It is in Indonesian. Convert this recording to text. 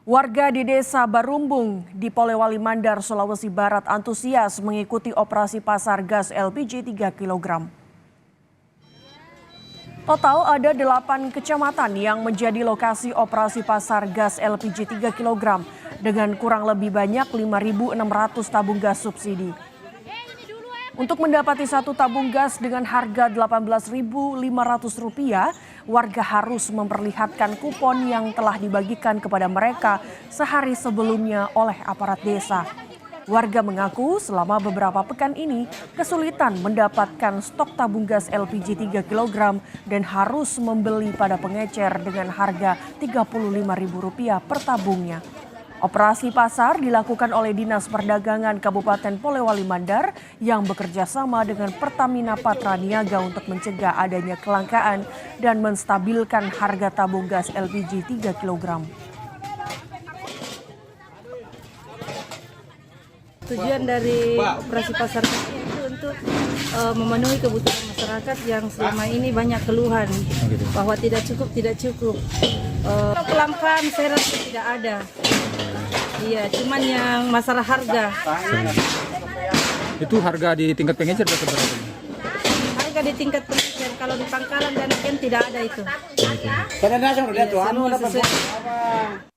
Warga di Desa Barumbung di Polewali Mandar, Sulawesi Barat antusias mengikuti operasi pasar gas LPG 3 kg. Total ada 8 kecamatan yang menjadi lokasi operasi pasar gas LPG 3 kg dengan kurang lebih banyak 5.600 tabung gas subsidi. Untuk mendapati satu tabung gas dengan harga Rp18.500, warga harus memperlihatkan kupon yang telah dibagikan kepada mereka sehari sebelumnya oleh aparat desa. Warga mengaku selama beberapa pekan ini kesulitan mendapatkan stok tabung gas LPG 3 kg dan harus membeli pada pengecer dengan harga Rp35.000 per tabungnya. Operasi pasar dilakukan oleh Dinas Perdagangan Kabupaten Polewali Mandar yang bekerja sama dengan Pertamina Patra Niaga untuk mencegah adanya kelangkaan dan menstabilkan harga tabung gas LPG 3 kg. Tujuan dari operasi pasar itu untuk memenuhi kebutuhan masyarakat yang selama ini banyak keluhan bahwa tidak cukup. Kelangkaan saya rasa tidak ada. Iya, cuman yang masalah harga. Itu harga di tingkat pengecer berapa? Harga di tingkat pengecer, kalau di pangkalan dan tidak ada itu. Karena Iya, semua sesuai.